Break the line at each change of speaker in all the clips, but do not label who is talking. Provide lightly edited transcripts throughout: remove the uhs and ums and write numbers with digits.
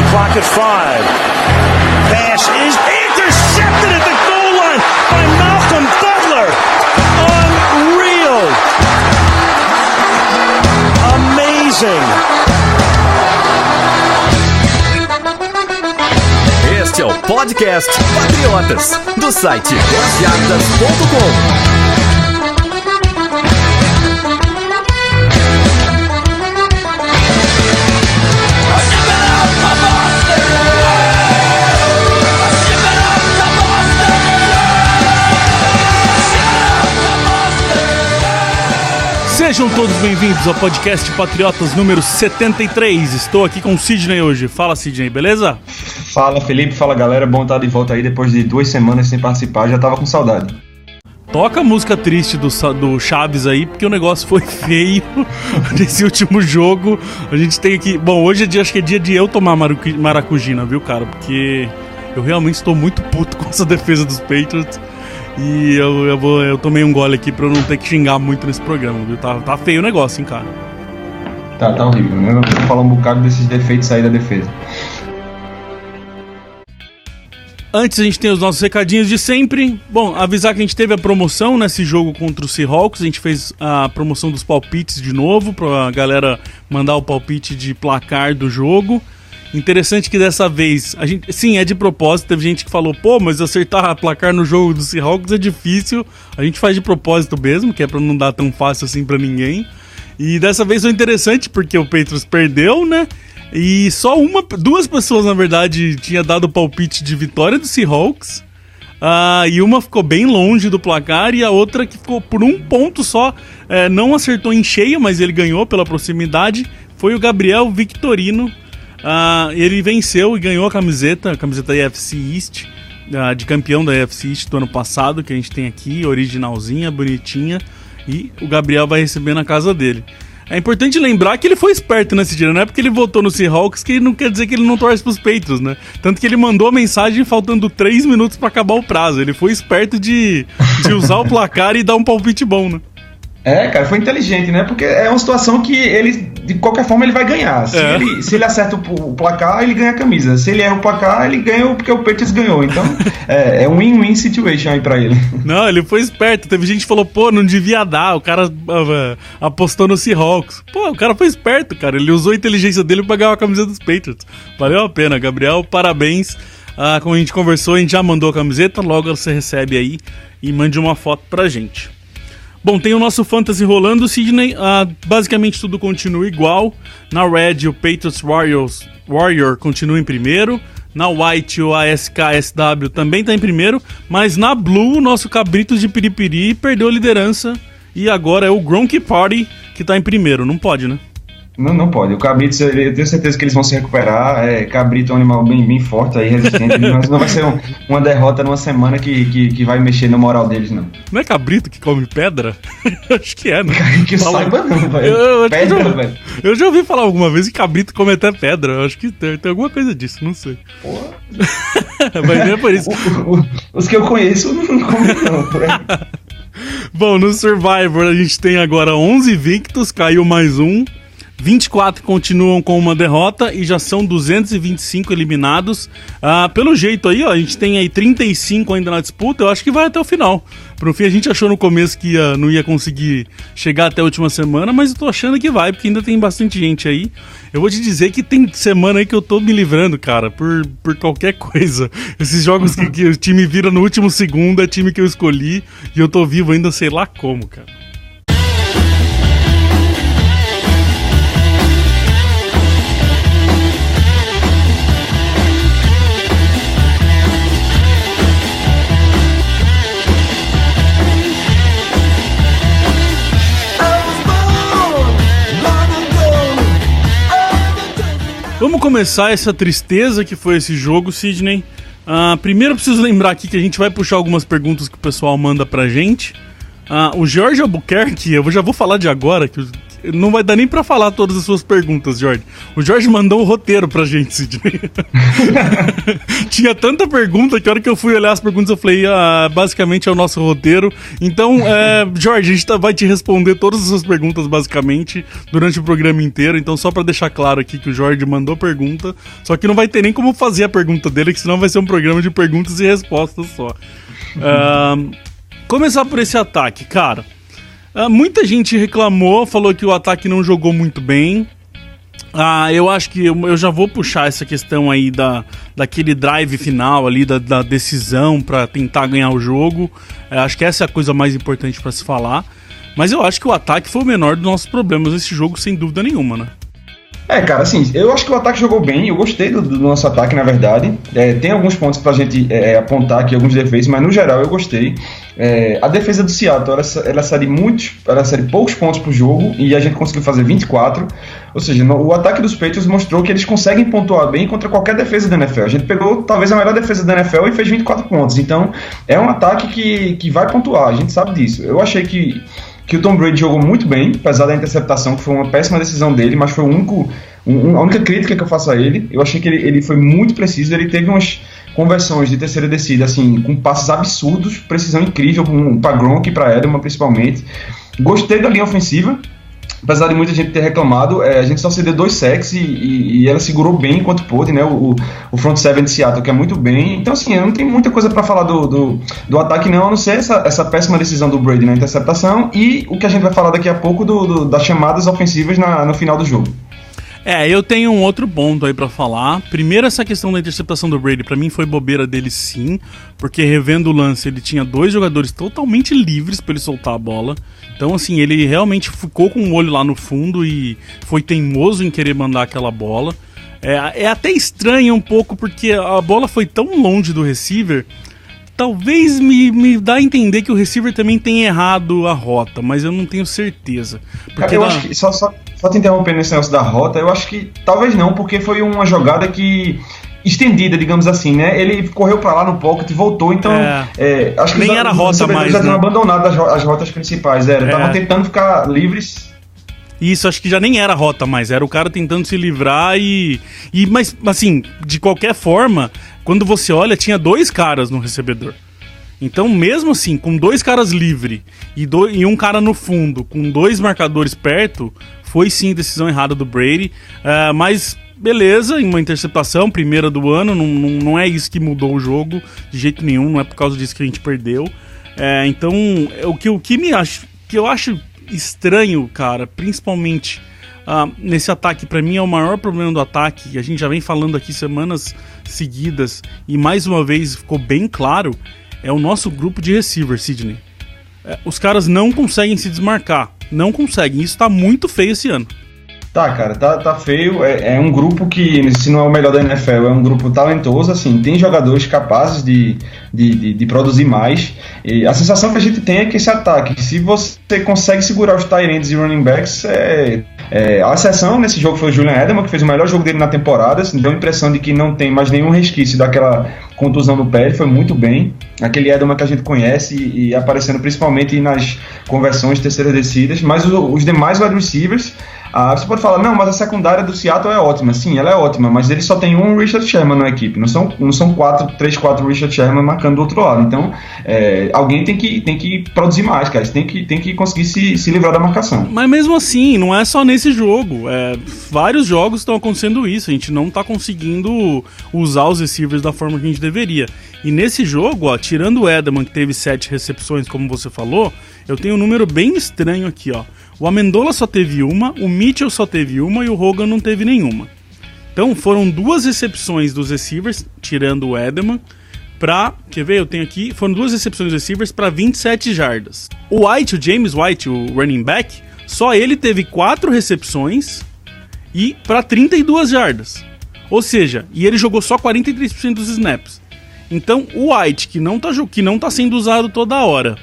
Clock at 5. Pass is intercepted at the goal line by Malcolm Butler. Unreal. Amazing.
Este é o podcast Patriotas, do site 10jardas.com.
Sejam todos bem-vindos ao podcast Patriotas número 73. Estou aqui com o Sidney hoje. Fala, Sidney, beleza?
Fala, Felipe. Fala, galera. Bom estar de volta aí depois de 2 semanas sem participar. Já tava com saudade.
Toca a música triste do Chaves aí, porque o negócio foi feio nesse último jogo. A gente tem aqui... Bom, hoje é dia, acho que é dia de eu tomar maracujina, viu, cara? Porque eu realmente estou muito puto com essa defesa dos Patriots. E eu tomei um gole aqui pra eu não ter que xingar muito nesse programa, viu? Tá feio o negócio, hein, cara?
Tá horrível, né? Eu vou falar um bocado desses defeitos aí da defesa.
Antes a gente tem os nossos recadinhos de sempre. Bom, avisar que a gente teve a promoção nesse jogo contra o Seahawks. A gente fez a promoção dos palpites de novo, pra galera mandar o palpite de placar do jogo. Interessante que dessa vez, a gente, sim, é de propósito, teve gente que falou, pô, mas acertar a placar no jogo do Seahawks é difícil. A gente faz de propósito mesmo, que é pra não dar tão fácil assim pra ninguém. E dessa vez foi interessante porque o Patriots perdeu, né? E só duas pessoas, na verdade, tinha dado o palpite de vitória do Seahawks. E uma ficou bem longe do placar e a outra que ficou por um ponto só, não acertou em cheio, mas ele ganhou pela proximidade, foi o Gabriel Victorino. Ele venceu e ganhou a camiseta da AFC East, de campeão da AFC East do ano passado, que a gente tem aqui, originalzinha, bonitinha, e o Gabriel vai receber na casa dele. É importante lembrar que ele foi esperto nesse dia, não é porque ele votou no Seahawks que não quer dizer que ele não torce pros Patriots, né? Tanto que ele mandou a mensagem faltando 3 minutos pra acabar o prazo. Ele foi esperto de usar o placar e dar um palpite bom, né?
Cara, foi inteligente, né? Porque é uma situação que ele, de qualquer forma, ele vai ganhar. Se ele acerta o placar, ele ganha a camisa. Se ele erra o placar, ele ganha porque o Patriots ganhou. Então, é um win-win situation aí pra ele. Não,
ele foi esperto. Teve gente que falou, pô, não devia dar. O cara apostou no Seahawks. Pô, o cara foi esperto, cara. Ele usou a inteligência dele pra ganhar a camisa dos Patriots. Valeu a pena, Gabriel. Parabéns. Como a gente conversou, a gente já mandou a camiseta. Logo você recebe aí e mande uma foto pra gente. Bom, tem o nosso Fantasy rolando, Sidney. Basicamente tudo continua igual. Na Red, o Patriots Warrior continua em primeiro. Na White, o ASKSW também está em primeiro. Mas na Blue, o nosso Cabritos de Piripiri perdeu a liderança. E agora é o Gronk Party que está em primeiro. Não pode, né?
Não pode. O Cabritos, eu tenho certeza que eles vão se recuperar. Cabrito é um animal bem forte aí, resistente. Mas não vai ser uma derrota numa semana que vai mexer na moral deles, não.
Não é cabrito que come pedra? Acho que é, né?
Que eu saiba não, velho. Pedra, velho.
Eu já ouvi falar alguma vez que cabrito come até pedra. Eu acho que tem alguma coisa disso, não sei.
Porra.
Mas nem é por isso.
Os que eu conheço não comem não, por aí.
Bom, no Survivor a gente tem agora 11 invictos, caiu mais um. 24 continuam com uma derrota e já são 225 eliminados. Pelo jeito aí, ó, a gente tem aí 35 ainda na disputa, eu acho que vai até o final. Pro fim, a gente achou no começo que não ia conseguir chegar até a última semana, mas eu tô achando que vai, porque ainda tem bastante gente aí. Eu vou te dizer que tem semana aí que eu tô me livrando, cara, por qualquer coisa. Esses jogos que o time vira no último segundo, é time que eu escolhi, e eu tô vivo ainda sei lá como, cara. Vamos começar essa tristeza que foi esse jogo, Sidney. Primeiro eu preciso lembrar aqui que a gente vai puxar algumas perguntas que o pessoal manda pra gente. O Jorge Albuquerque, eu já vou falar de agora, que Não vai dar nem pra falar todas as suas perguntas, Jorge. O Jorge mandou um roteiro pra gente, Sidney. Tinha tanta pergunta que a hora que eu fui olhar as perguntas eu falei, basicamente é o nosso roteiro. Então, Jorge, a gente vai te responder todas as suas perguntas, basicamente, durante o programa inteiro. Então, só pra deixar claro aqui que o Jorge mandou pergunta, só que não vai ter nem como fazer a pergunta dele, que senão vai ser um programa de perguntas e respostas só. Começar por esse ataque, cara. Muita gente reclamou, falou que o ataque não jogou muito bem. Eu acho que eu já vou puxar essa questão aí daquele drive final ali, da decisão pra tentar ganhar o jogo. Acho que essa é a coisa mais importante pra se falar. Mas eu acho que o ataque foi o menor dos nossos problemas nesse jogo, sem dúvida nenhuma, né?
Cara, assim, eu acho que o ataque jogou bem, eu gostei do nosso ataque, na verdade. Tem alguns pontos pra gente apontar aqui, alguns defeitos, mas no geral eu gostei. A defesa do Seattle, ela cede poucos pontos pro jogo e a gente conseguiu fazer 24. Ou seja, o ataque dos Patriots mostrou que eles conseguem pontuar bem contra qualquer defesa da NFL. A gente pegou talvez a melhor defesa da NFL e fez 24 pontos. Então, é um ataque que vai pontuar, a gente sabe disso. Eu achei que o Tom Brady jogou muito bem, apesar da interceptação, que foi uma péssima decisão dele, mas foi a única crítica que eu faço a ele. Eu achei que ele foi muito preciso, ele teve umas conversões de terceira descida, assim, com passes absurdos, precisão incrível para Gronk e para Edelman, principalmente. Gostei da linha ofensiva, apesar de muita gente ter reclamado, a gente só cedeu 2 sacks e ela segurou bem enquanto pôde, né? O front seven de Seattle, que é muito bem. Então, assim, eu não tenho muita coisa para falar do ataque, não, a não ser essa péssima decisão do Brady na interceptação e o que a gente vai falar daqui a pouco das chamadas ofensivas no final do jogo.
Eu tenho um outro ponto aí pra falar. Primeiro, essa questão da interceptação do Brady, pra mim foi bobeira dele sim, porque revendo o lance, ele tinha 2 jogadores totalmente livres pra ele soltar a bola. Então, assim, ele realmente ficou com o olho lá no fundo e foi teimoso em querer mandar aquela bola. É até estranho um pouco, porque a bola foi tão longe do receiver, talvez me dá a entender que o receiver também tenha errado a rota, mas eu não tenho certeza. Porque
eu acho que, só te interrompendo nesse negócio da rota, eu acho que talvez não, porque foi uma jogada que estendida, digamos assim, né? Ele correu pra lá no pocket e voltou, então acho que
nem era rota mais,
já
né?
tinham abandonado as rotas principais, estavam tentando ficar livres.
Isso, acho que já nem era rota mais, era o cara tentando se livrar mas, assim, de qualquer forma, quando você olha, tinha 2 caras no recebedor. Então, mesmo assim, com 2 caras livres e um cara no fundo, com 2 marcadores perto, foi sim decisão errada do Brady. Mas, beleza, em uma interceptação, primeira do ano, não é isso que mudou o jogo, de jeito nenhum, não é por causa disso que a gente perdeu. Então, o que eu acho estranho, cara, principalmente nesse ataque, pra mim é o maior problema do ataque, e a gente já vem falando aqui semanas seguidas, e mais uma vez ficou bem claro, é o nosso grupo de receiver, Sidney. Os caras não conseguem se desmarcar, não conseguem, isso tá muito feio esse ano.
Tá, cara, tá feio. É um grupo que, se não é o melhor da NFL, é um grupo talentoso, assim, tem jogadores capazes de produzir mais. E a sensação que a gente tem é que esse ataque, se você consegue segurar os tight ends e running backs, a exceção nesse jogo foi o Julian Edelman, que fez o melhor jogo dele na temporada, assim, deu a impressão de que não tem mais nenhum resquício daquela contusão no pé, ele foi muito bem. Aquele Edelman que a gente conhece e aparecendo principalmente nas conversões de terceiras descidas, mas os demais wide receivers, você pode falar, não, mas a secundária do Seattle é ótima. Sim, ela é ótima, mas ele só tem um Richard Sherman na equipe, não são 3-4 Richard Sherman marcando do outro lado. Então, alguém tem que produzir mais, cara, tem que conseguir se livrar da marcação.
Mas mesmo assim, não é só nesse jogo, vários jogos estão acontecendo isso, a gente não tá conseguindo usar os receivers da forma que a gente deveria. E nesse jogo, tirando o Edelman, que teve 7 recepções, como você falou, eu tenho um número bem estranho aqui, ó. O Amendola só teve uma, o Mitchell só teve uma e o Hogan não teve nenhuma. Então foram 2 recepções dos receivers, tirando o Edelman, quer ver, eu tenho aqui, foram 2 recepções dos receivers para 27 jardas. O James White, o running back, só ele teve 4 recepções e para 32 jardas. Ou seja, e ele jogou só 43% dos snaps. Então o White, que não tá sendo usado toda hora,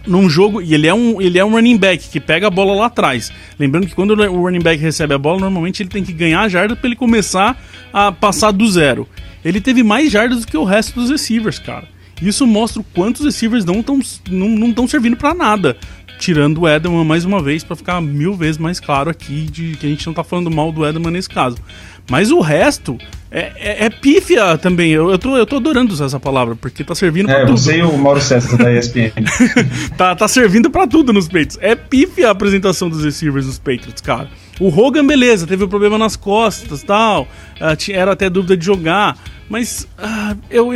num jogo, e ele é um running back que pega a bola lá atrás. Lembrando que quando o running back recebe a bola, normalmente ele tem que ganhar a jarda para ele começar a passar do zero. Ele teve mais jardas do que o resto dos receivers, cara. Isso mostra o quanto os receivers não estão servindo para nada. tirando o Edelman mais uma vez pra ficar 1000 vezes mais claro aqui de que a gente não tá falando mal do Edelman nesse caso. Mas o resto é pífia também. Eu tô adorando usar essa palavra, porque tá servindo pra tudo.
Você e o Mauro César da ESPN.
tá servindo pra tudo nos Patriots. É pífia a apresentação dos receivers nos Patriots, cara. O Hogan, beleza, teve um problema nas costas e tal. Era até dúvida de jogar. Mas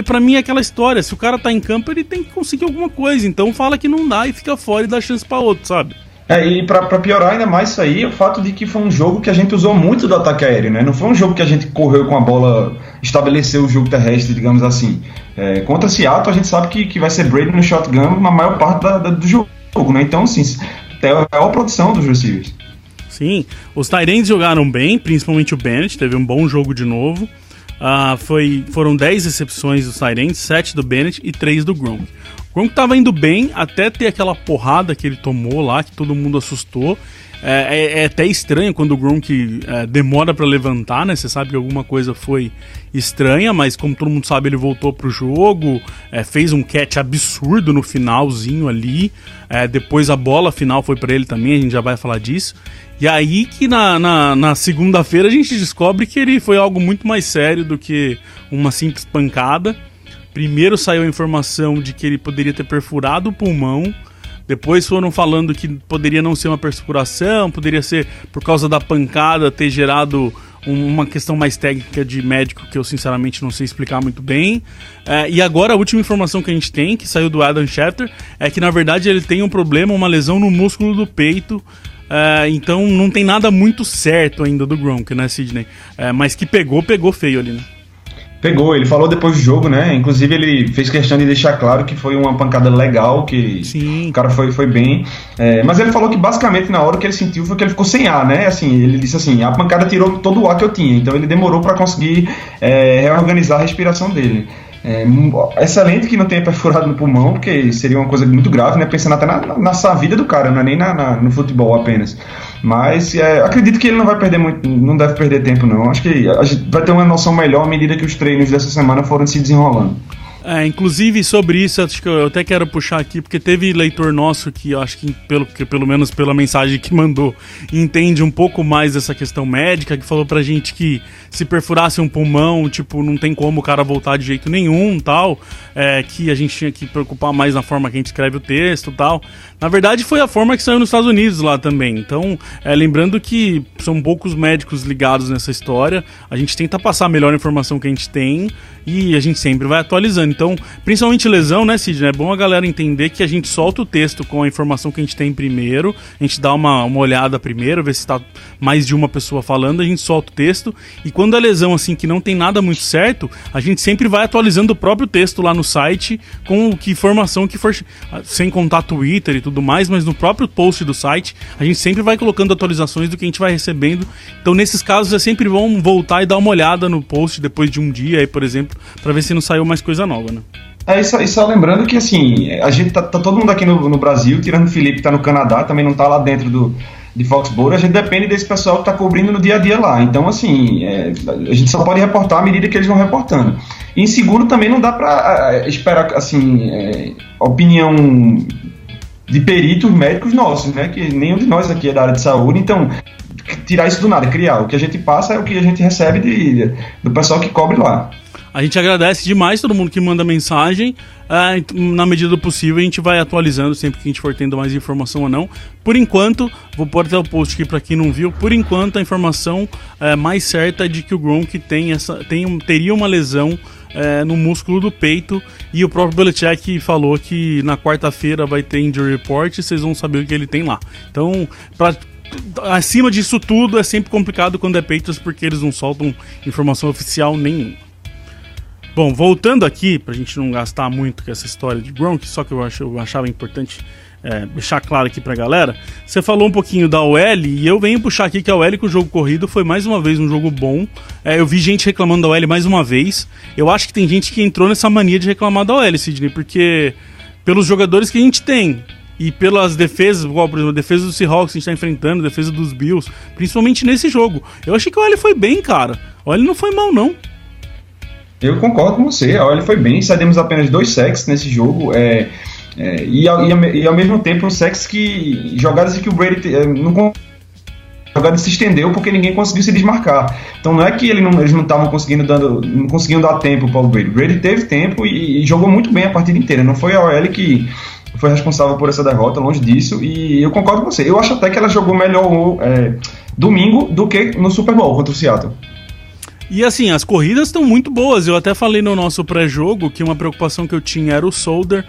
pra mim é aquela história. Se o cara tá em campo, ele tem que conseguir alguma coisa. Então fala que não dá e fica fora e dá chance pra outro, sabe?
E pra piorar ainda mais isso aí, o fato de que foi um jogo que a gente usou muito do ataque aéreo, né? Não foi um jogo que a gente correu com a bola, estabeleceu o jogo terrestre, digamos assim. Contra Seattle, a gente sabe que vai ser Brady no shotgun na maior parte do jogo, né? Então, assim, é a maior produção dos receivers.
Sim, os tight ends jogaram bem, principalmente o Bennett, teve um bom jogo de novo. Foram 10 recepções dos tight ends, 7 do Bennett e 3 do Gronk. O Gronk tava indo bem até ter aquela porrada que ele tomou lá, que todo mundo assustou. É até estranho quando o Gronk demora pra levantar, né? Você sabe que alguma coisa foi estranha, mas como todo mundo sabe, ele voltou pro jogo, fez um catch absurdo no finalzinho ali. Depois a bola final foi pra ele também, a gente já vai falar disso. E aí que na segunda-feira a gente descobre que ele foi algo muito mais sério do que uma simples pancada. Primeiro saiu a informação de que ele poderia ter perfurado o pulmão. Depois foram falando que poderia não ser uma perfuração, poderia ser por causa da pancada ter gerado uma questão mais técnica de médico que eu sinceramente não sei explicar muito bem. E agora a última informação que a gente tem, que saiu do Adam Schefter, é que na verdade ele tem um problema, uma lesão no músculo do peito. Então não tem nada muito certo ainda do Gronk, né, Sidney? Mas que pegou feio ali, né?
Pegou, ele falou depois do jogo, né? Inclusive ele fez questão de deixar claro que foi uma pancada legal, que
Sim.
O cara foi bem. Mas ele falou que basicamente na hora que ele sentiu foi que ele ficou sem ar, né? Assim, ele disse assim, a pancada tirou todo o ar que eu tinha, então ele demorou para conseguir reorganizar a respiração dele. Excelente que não tenha perfurado no pulmão, porque seria uma coisa muito grave, né? Pensando até na vida do cara, não é nem no futebol apenas. Mas acredito que ele não vai perder muito, não deve perder tempo não. Acho que a gente vai ter uma noção melhor à medida que os treinos dessa semana foram se desenrolando.
Inclusive sobre isso, acho que eu até quero puxar aqui, porque teve leitor nosso que eu acho que pelo menos pela mensagem que mandou, entende um pouco mais dessa questão médica, que falou pra gente que se perfurasse um pulmão, tipo, não tem como o cara voltar de jeito nenhum, tal, que a gente tinha que preocupar mais na forma que a gente escreve o texto, tal. Na verdade foi a forma que saiu nos Estados Unidos lá também, então, lembrando que são poucos médicos ligados nessa história, a gente tenta passar a melhor informação que a gente tem e a gente sempre vai atualizando. Então, principalmente lesão, né, Sidney? É bom a galera entender que a gente solta o texto com a informação que a gente tem primeiro, a gente dá uma olhada primeiro, ver se tá mais de uma pessoa falando, a gente solta o texto, e quando a lesão, assim, que não tem nada muito certo, a gente sempre vai atualizando o próprio texto lá no site, com que informação que for, sem contar Twitter e tudo mais, mas no próprio post do site, a gente sempre vai colocando atualizações do que a gente vai recebendo. Então, nesses casos, é sempre bom voltar e dar uma olhada no post depois de um dia, aí, por exemplo, pra ver se não saiu mais coisa nova, né?
E só lembrando que, assim, a gente tá todo mundo aqui no Brasil, tirando o Felipe que tá no Canadá, também não tá lá dentro de Foxborough, a gente depende desse pessoal que tá cobrindo no dia a dia lá. Então, assim, a gente só pode reportar à medida que eles vão reportando. E em seguro também não dá pra esperar, assim, opinião de peritos médicos nossos, né? Que nenhum de nós aqui é da área de saúde, então tirar isso do nada, criar. O que a gente passa é o que a gente recebe do pessoal que cobre lá.
A gente agradece demais todo mundo que manda mensagem. Na medida do possível a gente vai atualizando sempre que a gente for tendo mais informação ou não. Por enquanto, vou pôr até o post aqui para quem não viu. Por enquanto a informação mais certa é de que o Gronk teria uma lesão no músculo do peito. E o próprio Belichick falou que na quarta-feira vai ter injury report e vocês vão saber o que ele tem lá. Então, acima disso tudo é sempre complicado quando é Patriots, porque eles não soltam informação oficial nenhuma. Bom, voltando aqui, pra gente não gastar muito com essa história de Gronk, só que eu achava importante deixar claro aqui pra galera, você falou um pouquinho da OL, e eu venho puxar aqui que a OL com o jogo corrido foi mais uma vez um jogo bom. Eu vi gente reclamando da OL mais uma vez. Eu acho que tem gente que entrou nessa mania de reclamar da OL, Sidney, porque pelos jogadores que a gente tem, e pelas defesas, igual, por exemplo, a defesa do Seahawks que a gente tá enfrentando, a defesa dos Bills, principalmente nesse jogo, eu achei que a OL foi bem, cara. A OL não foi mal, não. Eu
concordo com você, a OL foi bem, cedemos apenas 2 sacks nesse jogo. E ao mesmo tempo o sexo que jogadas em que o Brady a jogada se estendeu porque ninguém conseguiu se desmarcar. Então não é que eles não estavam não conseguiam dar tempo para o Brady. O Brady teve tempo e jogou muito bem a partida inteira. Não foi a OL que foi responsável por essa derrota, longe disso. E eu concordo com você. Eu acho até que ela jogou melhor domingo do que no Super Bowl contra o Seattle.
E assim, as corridas estão muito boas. Eu até falei no nosso pré-jogo que uma preocupação que eu tinha era o Solder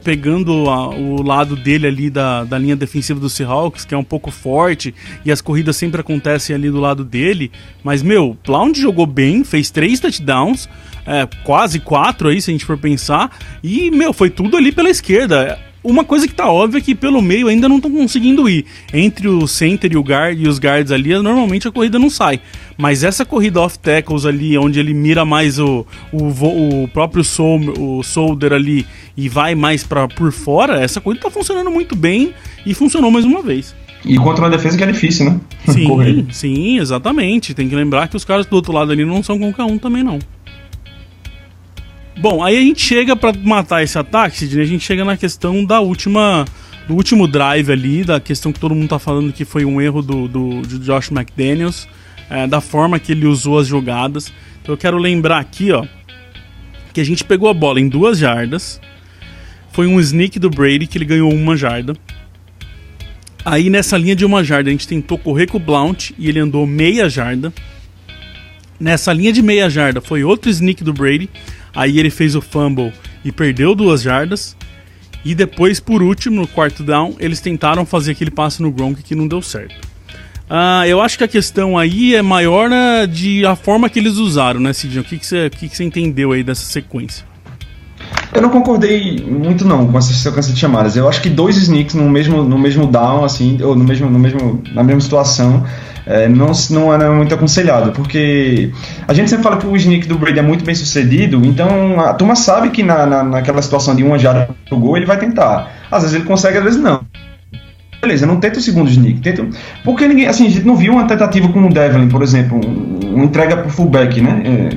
pegando o lado dele ali da linha defensiva do Seahawks, que é um pouco forte, e as corridas sempre acontecem ali do lado dele. Mas, Blount jogou bem, fez 3 touchdowns, quase 4 aí, se a gente for pensar, e, foi tudo ali pela esquerda. Uma coisa que tá óbvia é que pelo meio ainda não estão conseguindo ir. Entre o center e o guard e os guards ali, normalmente a corrida não sai. Mas essa corrida off tackles ali, onde ele mira mais o próprio Solder ali e vai mais por fora, essa corrida tá funcionando muito bem e funcionou mais uma vez.
E contra uma defesa que é difícil, né?
Sim, exatamente. Tem que lembrar que os caras do outro lado ali não são qualquer um também, não. Bom, aí a gente chega pra matar esse ataque, Sidney, a gente chega na questão do último drive ali, da questão que todo mundo tá falando que foi um erro do Josh McDaniels, da forma que ele usou as jogadas. Então eu quero lembrar aqui, que a gente pegou a bola em 2 jardas, foi um sneak do Brady que ele ganhou 1 jarda. Aí nessa linha de 1 jarda a gente tentou correr com o Blount e ele andou meia jarda. Nessa linha de meia jarda foi outro sneak do Brady. Aí ele fez o fumble e perdeu 2 jardas. E depois, por último, no 4º down, eles tentaram fazer aquele passe no Gronk que não deu certo. Eu acho que a questão aí é maior de a forma que eles usaram, né, Sidney? O que você entendeu aí dessa sequência?
Eu não concordei muito não com essa sequência de chamadas. Eu acho que 2 sneaks no mesmo down, assim, ou na mesma situação, não era muito aconselhado, porque a gente sempre fala que o sneak do Brady é muito bem sucedido, então a turma sabe que naquela situação de 1 jarda pro gol ele vai tentar. Às vezes ele consegue, às vezes não. Beleza, não tenta o segundo sneak. Porque ninguém, assim, a gente não viu uma tentativa com o Devlin, por exemplo, uma entrega pro fullback, né?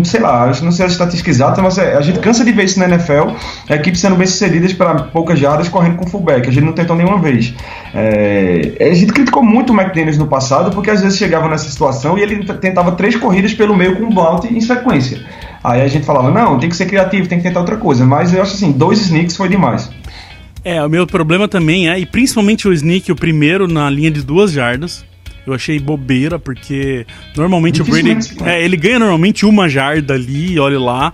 Sei lá, não sei a estatística exata, mas a gente cansa de ver isso na NFL, equipes sendo bem-sucedidas para poucas jardas correndo com fullback. A gente não tentou nenhuma vez. A gente criticou muito o McDaniels no passado, porque às vezes chegava nessa situação e ele tentava 3 corridas pelo meio com o Blount em sequência. Aí a gente falava, não, tem que ser criativo, tem que tentar outra coisa. Mas eu acho assim, 2 sneaks foi demais.
O meu problema também e principalmente o sneak, o primeiro na linha de 2 jardas, eu achei bobeira, porque normalmente o Brady ele ganha normalmente 1 jarda ali, olha lá,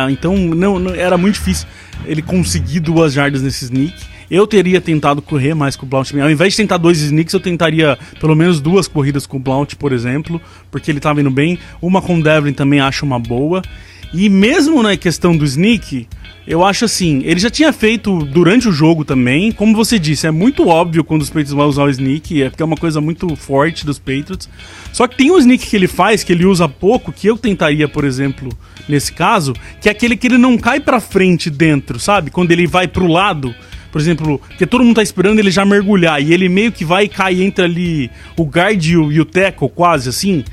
então não era muito difícil ele conseguir 2 jardas nesse sneak. Eu teria tentado correr mais com o Blount. Ao invés de tentar 2 sneaks, eu tentaria pelo menos 2 corridas com o Blount, por exemplo, porque ele tava indo bem. Uma com o Devlin também acho uma boa. E mesmo na questão do sneak, eu acho assim, ele já tinha feito durante o jogo também, como você disse, é muito óbvio quando os Patriots vão usar o sneak, porque é uma coisa muito forte dos Patriots. Só que tem um sneak que ele faz, que ele usa pouco, que eu tentaria, por exemplo, nesse caso, que é aquele que ele não cai pra frente dentro, sabe? Quando ele vai pro lado, por exemplo, que todo mundo tá esperando ele já mergulhar, e ele meio que vai e cai entre ali o guard e o tackle, quase assim.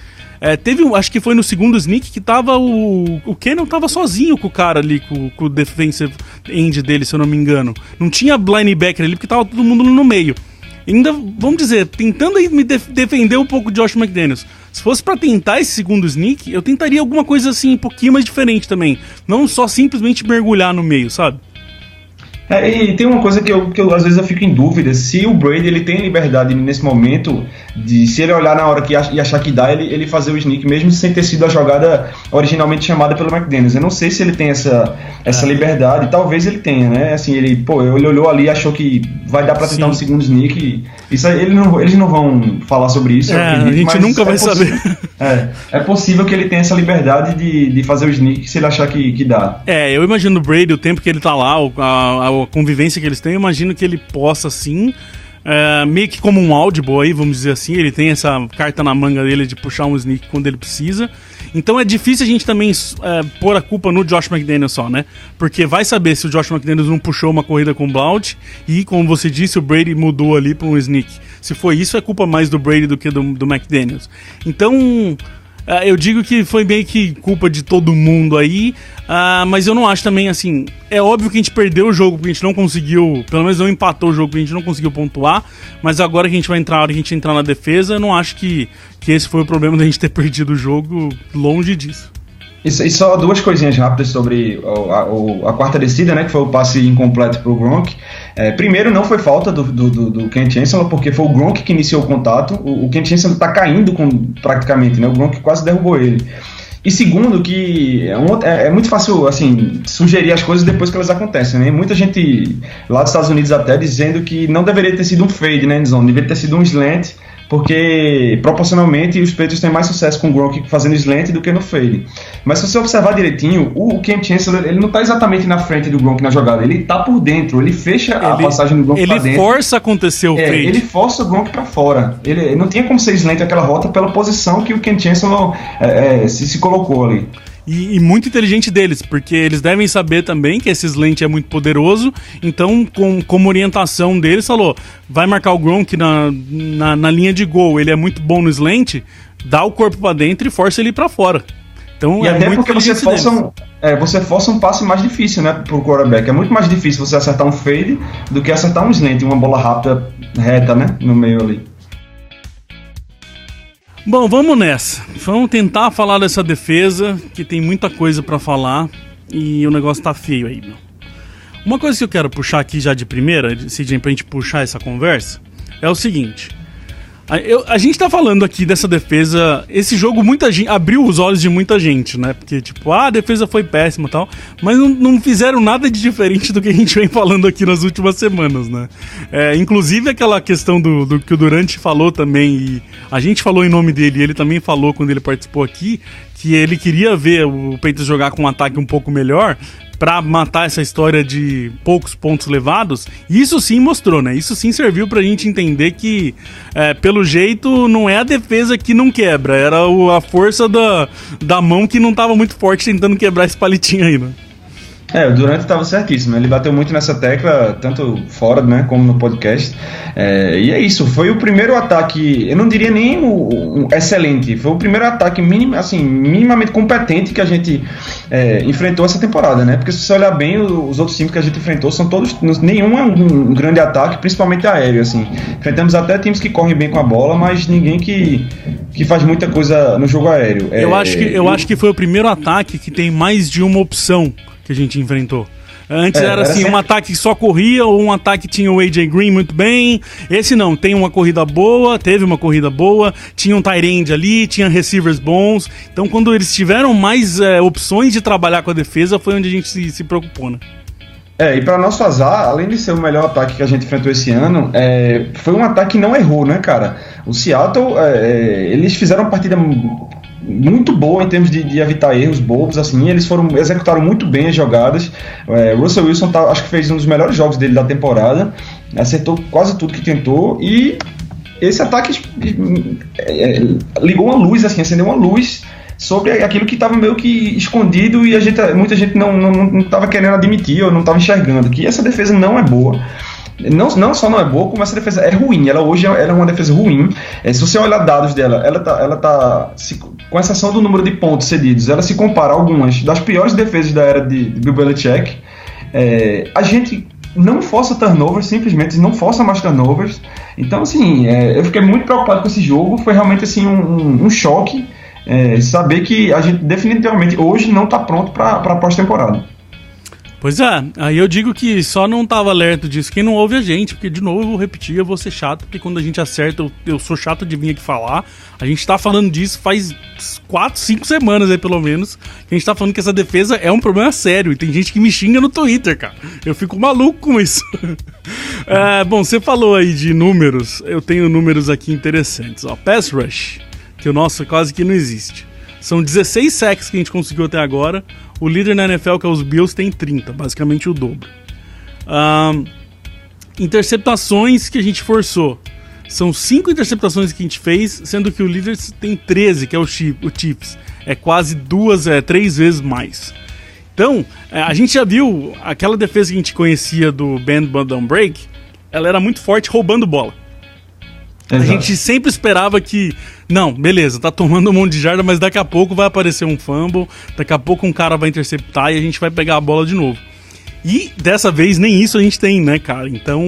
Acho que foi no segundo sneak que tava o Cannon tava sozinho com o cara ali, com o defensive end dele, se eu não me engano. Não tinha linebacker ali, porque tava todo mundo no meio. Ainda, vamos dizer, tentando aí me defender um pouco de Josh McDaniels. Se fosse pra tentar esse segundo sneak, eu tentaria alguma coisa assim, um pouquinho mais diferente também. Não só simplesmente mergulhar no meio, sabe?
E tem uma coisa que eu às vezes eu fico em dúvida, se o Brady ele tem liberdade nesse momento, de se ele olhar na hora e achar que dá, ele fazer o sneak, mesmo sem ter sido a jogada originalmente chamada pelo McDaniels. Eu não sei se ele tem essa liberdade, talvez ele tenha, né? Assim, ele olhou ali e achou que vai dar pra tentar um segundo sneak. Isso aí, eles não vão falar sobre isso, eu acredito,
a gente nunca vai saber.
É possível que ele tenha essa liberdade de fazer o sneak se ele achar que dá.
Eu imagino o Brady, o tempo que ele tá lá, a convivência que eles têm, eu imagino que ele possa sim, meio que como um audible aí, vamos dizer assim, ele tem essa carta na manga dele de puxar um sneak quando ele precisa. Então é difícil a gente também pôr a culpa no Josh McDaniels só, né? Porque vai saber se o Josh McDaniels não puxou uma corrida com o Blount e, como você disse, o Brady mudou ali para um sneak. Se foi isso, é culpa mais do Brady do que do McDaniels. Então, Eu digo que foi meio que culpa de todo mundo aí, mas eu não acho também, assim... É óbvio que a gente perdeu o jogo porque a gente não conseguiu... Pelo menos não empatou o jogo porque a gente não conseguiu pontuar, mas agora que a gente vai entrar, a hora que a gente entrar na defesa, eu não acho que esse foi o problema da gente ter perdido o jogo, longe disso.
E só duas coisinhas rápidas sobre a quarta descida, né, que foi o passe incompleto pro Gronk. Primeiro, não foi falta do Ken Chancellor, porque foi o Gronk que iniciou o contato. O Ken Chancellor tá caindo praticamente, né, o Gronk quase derrubou ele. E segundo, que é muito fácil, assim, sugerir as coisas depois que elas acontecem, né? Muita gente lá dos Estados Unidos até dizendo que não deveria ter sido um fade, né, endzone, deveria ter sido um slant, porque proporcionalmente os Patriots têm mais sucesso com o Gronk fazendo slant do que no fade. Mas se você observar direitinho, o Ken Chancellor, ele não está exatamente na frente do Gronk na jogada, ele está por dentro, ele fecha a passagem do Gronk para dentro.
Ele força acontecer o fade.
Ele força o Gronk para fora. Ele não tinha como ser slant aquela rota pela posição que o Ken Chancellor se colocou ali.
E muito inteligente deles, porque eles devem saber também que esse slant é muito poderoso, então como orientação deles falou, vai marcar o Gronk na linha de gol, ele é muito bom no slant, dá o corpo pra dentro e força ele pra fora. Então,
e até muito porque você força um passe mais difícil, né, pro quarterback. É muito mais difícil você acertar um fade do que acertar um slant, uma bola rápida, reta, né, no meio ali.
Bom, vamos nessa. Vamos tentar falar dessa defesa, que tem muita coisa pra falar e o negócio tá feio aí, meu. Uma coisa que eu quero puxar aqui já de primeira, CJ, pra gente puxar essa conversa, é o seguinte. A gente tá falando aqui dessa defesa, esse jogo muita gente abriu os olhos de muita gente, né? Porque tipo, a defesa foi péssima e tal, mas não fizeram nada de diferente do que a gente vem falando aqui nas últimas semanas, né? Inclusive aquela questão do que o Durant falou também, e a gente falou em nome dele, e ele também falou quando ele participou aqui, que ele queria ver o Patriots jogar com um ataque um pouco melhor, pra matar essa história de poucos pontos levados. Isso sim mostrou, né? Isso sim serviu pra gente entender que, pelo jeito, não é a defesa que não quebra, era a força da mão que não tava muito forte tentando quebrar esse palitinho aí, né?
O Durant estava certíssimo, ele bateu muito nessa tecla, tanto fora, né, como no podcast, e é isso, foi o primeiro ataque, eu não diria nem o excelente, foi o primeiro ataque minimamente competente que a gente enfrentou essa temporada, né, porque se você olhar bem, os outros times que a gente enfrentou são todos, nenhum é um grande ataque, principalmente aéreo, assim, enfrentamos até times que correm bem com a bola, mas ninguém que faz muita coisa no jogo aéreo.
Eu acho que foi o primeiro ataque que tem mais de uma opção que a gente enfrentou. Antes era assim, um ataque que só corria, ou um ataque que tinha o AJ Green muito bem. Esse não, tem uma corrida boa, teve uma corrida boa, tinha um tight end ali, tinha receivers bons. Então quando eles tiveram mais opções de trabalhar com a defesa, foi onde a gente se preocupou, né?
E para nosso azar, além de ser o melhor ataque que a gente enfrentou esse ano, foi um ataque que não errou, né, cara? O Seattle, eles fizeram uma partida muito boa em termos de evitar erros bobos, assim, eles executaram muito bem as jogadas. Russell Wilson acho que fez um dos melhores jogos dele da temporada, acertou quase tudo que tentou, e esse ataque ligou uma luz, assim, acendeu uma luz sobre aquilo que estava meio que escondido e muita gente não estava querendo admitir ou não estava enxergando, que essa defesa não é boa. Não só não é boa, como essa defesa é ruim. Hoje ela é uma defesa ruim. Se você olhar dados dela, ela tá com exceção do número de pontos cedidos, ela se compara a algumas das piores defesas da era de Bill Belichick. A gente não força turnovers, simplesmente não força mais turnovers. Então, assim, eu fiquei muito preocupado com esse jogo. Foi realmente assim, um choque saber que a gente definitivamente hoje não está pronto para a pós-temporada.
Pois aí eu digo que só não tava alerta disso quem não ouve a gente, porque de novo eu vou repetir, eu vou ser chato, porque quando a gente acerta, eu sou chato de vir aqui falar, a gente tá falando disso faz 4, 5 semanas aí pelo menos, que a gente tá falando que essa defesa é um problema sério, e tem gente que me xinga no Twitter, cara, eu fico maluco com isso. Bom, você falou aí de números, eu tenho números aqui interessantes, pass rush, que o nosso quase que não existe. São 16 sacks que a gente conseguiu até agora. O líder na NFL, que é os Bills, tem 30, basicamente o dobro. Interceptações que a gente forçou. São 5 interceptações que a gente fez, sendo que o líder tem 13, que é o Chiefs. É quase 3 vezes mais. Então, a gente já viu aquela defesa que a gente conhecia do Bend But Don't Break, ela era muito forte roubando bola. A gente sempre esperava que, não, beleza, tá tomando um monte de jarda, mas daqui a pouco vai aparecer um fumble, daqui a pouco um cara vai interceptar e a gente vai pegar a bola de novo. E dessa vez nem isso a gente tem, né, cara? Então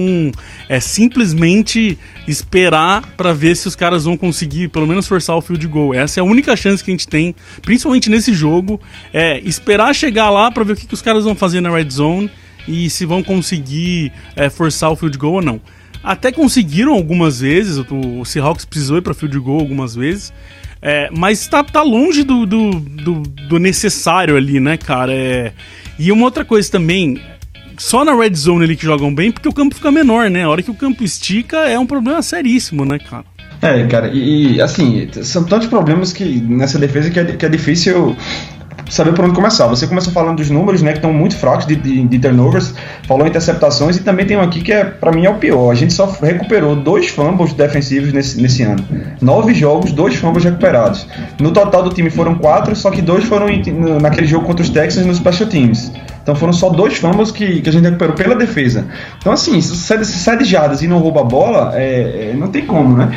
é simplesmente esperar pra ver se os caras vão conseguir pelo menos forçar o field goal. Essa é a única chance que a gente tem, principalmente nesse jogo, é esperar chegar lá pra ver o que os caras vão fazer na red zone e se vão conseguir forçar o field goal ou não. Até conseguiram algumas vezes, o Seahawks precisou ir pra field goal algumas vezes, mas tá longe do necessário ali, né, cara? E uma outra coisa também, só na red zone ali que jogam bem, porque o campo fica menor, né? A hora que o campo estica é um problema seríssimo, né, cara?
Cara, e assim, são tantos problemas que nessa defesa que é difícil saber por onde começar. Você começou falando dos números, né, que estão muito fracos de turnovers, falou interceptações, e também tem um aqui que pra mim é o pior. A gente só recuperou 2 fumbles defensivos nesse ano. 9 jogos, 2 fumbles recuperados. No total do time foram 4, só que 2 foram naquele jogo contra os Texans nos special teams. Então foram só 2 fumbles que a gente recuperou pela defesa. Então assim, se você sai de jardas e não rouba a bola, não tem como, né?